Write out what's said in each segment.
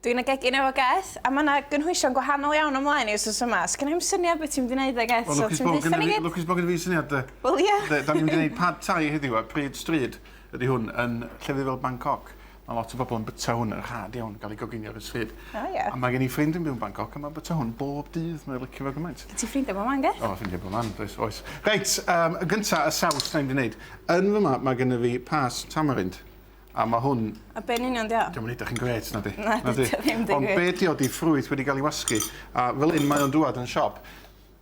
Dwi'n gegin efo Geth, a mae yna gynhwysion gwahanol iawn ymlaen i wrth yma. Sgan i'm syniad beth ti'n mynd i wneud e, Geth? Lwcus bod gen fi syniad, de. Wel, ie. Da ni'n mynd i wneud pad thai heddiw, a pryd stryd ydy hwn yn llefydd fel Bangkok. Mae lot o bobl yn byta hwn yn rhad iawn, gael ei goginio ar y stryd. O, ie. A mae gen i ffrind yn byw yn Bangkok, a mae'n byta hwn bob dydd, mae'n licio fo gymaint. Ti ffrindiau bo man, Geth? O, ffrindiau bo man, oes. Reit, y gynta, y saws na i'n mynd i wneud. Yn fyma, mae gen i fi pas tamarind. A mae hwn... A be'n union dio? Diolch yn edrych yn gret, na di. Na, di ddim di Ond be di o di ffrwyth wedi cael ei wasgu. A fel un mae o'n dŵad yn siop.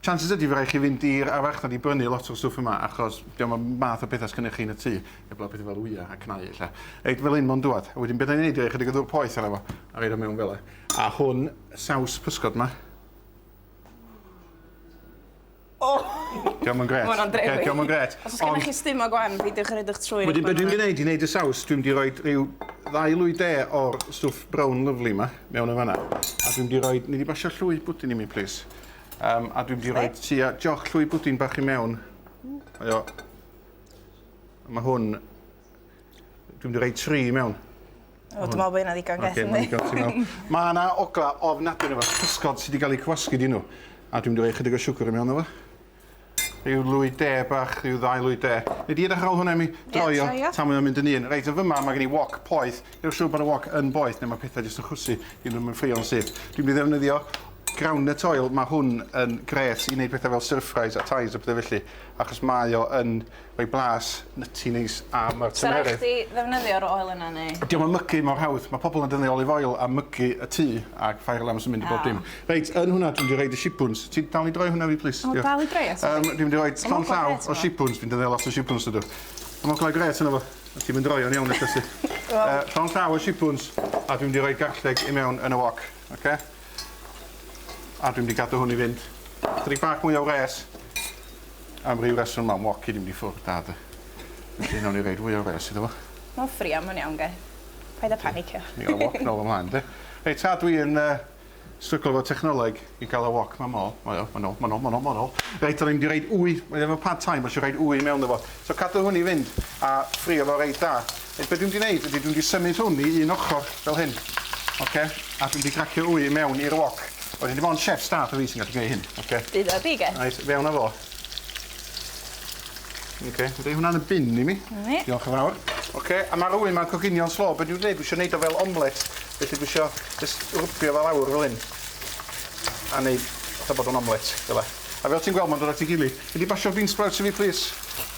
Chances ydy fe rai chi fynd i'r arferchnad i brynu lot o'r stwff yma, achos diolch yn math o bethau sgynnych chi yn y tŷ, eblaw pethau fel wya a cnau, lle. Reit, fel un mae'n dŵad. A wedyn beth ni'n neud i ychydig o ddŵr poeth ar efo, a reid o mewn fel e. A hwn, saws pysgod yma. Diolch yn gret. Diolch yn gret. Os oes gennych chi stym o gwan, feidiwch ar edrych trwy. Wedyn, beth dwi'n gwneud i wneud y saws, dwi'n mynd i roi rhyw 2 lwy de o'r stwff brown lyflu yma, mewn y fanna. A dwi'n mynd i roi, nid i basio llwy bwdyn i mi, please. A dwi'n mynd i roi tua joch llwy bwdyn bach i mewn. Mae hwn, dwi'n mynd i roi 3 i mewn. O, dwi'n meddwl bod yna ddigon Geth yn di. Mae yna ogla ofnadwy efo pysgod sydd wedi cael ei cwasgu di nhw. A dwi'n mynd i roi chydig o siwgr i mewn efo. Rhyw lwy de bach, rhyw 2 lwy de. Nid i edrych ar ôl hwnna mi droio tan mae'n mynd yn un. Reit, o fyma mae gen i wok poeth. Rwy'n siŵr bod y wok yn boeth, neu mae pethau jyst yn chwsu. Dwi'n mynd yn ffrio'n syth. Dwi'n mynd i ddefnyddio groundnut oil. Mae hwn yn gret i wneud pethau fel stir fries a tais a pethau felly. Achos mae o yn rhoi blas, nutty neis a mae'r tymerydd. Sarach chdi ddefnyddio'r oil yna neu? Diolch yn mygu mor hawdd. Mae pobl yn defnyddio olive oil a mygu y tŷ ac ffair lams yn mynd i bob dim. Reit, yn hwnna dwi'n mynd i roed y shipoons. Ti'n dal i droi hwnna fi, please? O, dal i droi, Dwi'n mynd i roed llon llaw o shipoons. Dwi'n defnyddio lot o shipoons ydw. Mae'n glau gret yna fo. Ti'n mynd droi o'n iawn eich sydd. Llon llaw o shipoons a dwi'n mynd i roed garlleg i mewn yn y wok. A dwi'n mynd i gadw hwn i fynd. Chydig bach mwy o wres. Am ryw reswm ma'n wok i ddim wedi ffwrdd dad. Felly nawn ni reid fwy o wres iddo fo. Mae'n ffrio ma'n iawn, Geth. Paid a panicio. Ni gael y wok nôl ymlaen, de. Reit, ta dwi'n stryglo fo technoleg i gael y wok ma'n môl. Ma'n ôl. Reit, o'n i'n di reid wy. Mae'n efo pad time, mae'n reid wy mewn efo. So cadw hwn i fynd a ffrio fo reid da. Reit, beth dwi'n di wneud ydy dwi'n di symud hwn i un ochr fel hyn. A dwi'n di cracio wy mewn i'r wok. Oedden dim ond chef start o fi sy'n gallu gwneud hyn. Gyda di, Geth. Reit, fewn o fo. Dwi'n hwnna'n y bin i mi. Diolch yn fawr. A mae'r wy mae'n coginio'n slo. Be dwi'n gwneud? Dwi eisiau gwneud o fel omlet. Felly dwi eisiau just rwbio fel awr fel hyn. A wneud fatha bod o'n omlet. A fel ti'n gweld, mae'n dod at ei gilydd. Ydy basio bean sprouts i fi, please?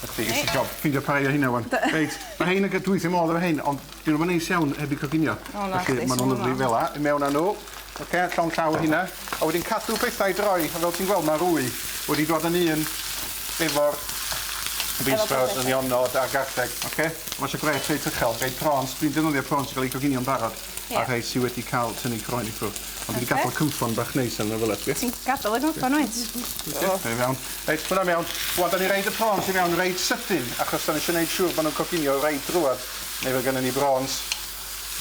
Ydy, ys i job. Ffindio parai o hynna wan. Reit, mae hein yn gydweithio modd efo hein, ond dyn nhw'n neis iawn heb i coginio. Felly maen nhw'n lyflu fel la. Mewn â nhw. Llon llaw hynna. A wedyn cadw pethau i droi. A fel ti'n gweld, mae'r wy wedi dod yn un efo'r bean sprouts yn ionod a garlleg. Mae eisiau gret reit uchel. Reit prawns. Dwi'n defnyddio prawns i gael ei coginio'n barod. A rhai sydd wedi cael tynnu croen i ffwrdd. Ond wedi gadael cymffon bach neis yn y fylet. Ti'n gadael y cymffon, wyt? Reit, hwnna mewn. Wan, da ni reid y prawns i mewn reid sydyn. Achos da ni eisiau gwneud siŵr bod nhw'n coginio reid drwad. Neu fe gynnu ni prawns.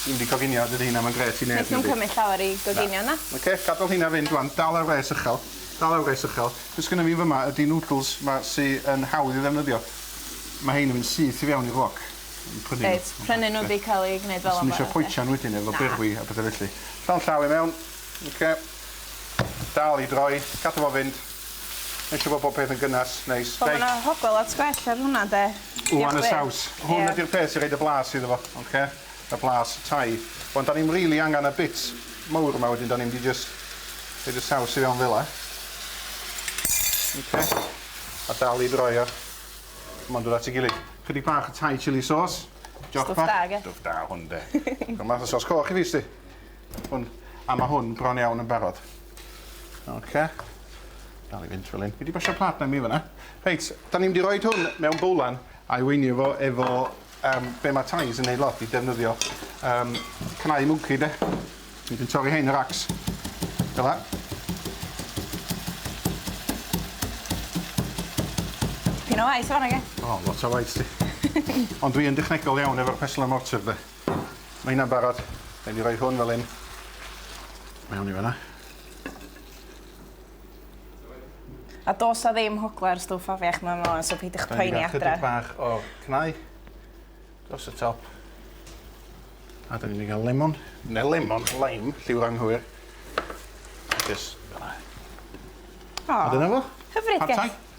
Dwi'n di coginio, dydy hynna, mae'n gret i wneud. Nes nhw'n cymryd llawer i goginio na? Gadael hynna fynd, wan. Dal ar wres uchel. Fes gynnu fi fyma ydy noodles sydd yn hawdd i ddefnyddio. Mae hein yn mynd syth i fewn i'r wok. Reit, prynu nhw wedi cael ei gwneud fel yma. Swn eisiau poetian wedyn efo berwi a bethau felly. Llawn llaw i mewn. Dal i droi, cadw fo fynd. Eisiau bod bob peth yn gynnas, neis. Bod yna hogl at sgwell ar hwnna, de? Wwan y saws. Hwn ydy'r peth sy'n rhaid y blas iddo fo. Y blas tai. Wan, da ni'n rili angen y bits mawr yma wedyn, da ni'n di just rhaid y saws i fewn fel la. A dal i droi o. Mae'n dod at ei gilydd. Chydig bach o Thai chili sauce. Stwff da, ge? Stwff da, hwn de. Math o sos coch i fi, sti. A mae hwn bron iawn yn barod. Dal i fynd fel un. Fi di basio plat na mi fyna. Reit, da ni'n di roi hwn mewn bowlan a i weinio fo efo be mae Thais yn neud lot i defnyddio cnau mwci, de. Ni'n torri hein yr acs. Fel la. Pyn o waith fanna, ge? O, lot o waith, sti. Ond dwi'n dechnegol iawn efo'r pesl a mortar, de. Mae hynna'n barod. Rhaid i roi hwn fel un. Mewn i fanna. A dos a ddim hwgla'r stwff afiach mewn mo, so peidiwch poeni adra. Chydig bach o cnau. Dros y top. A da ni'n mynd i gael lemon. Neu lemon, lime, lliw'r anghywir. Just fel 'na. A dyna fo. Hyfryd, Pad Geth. thai.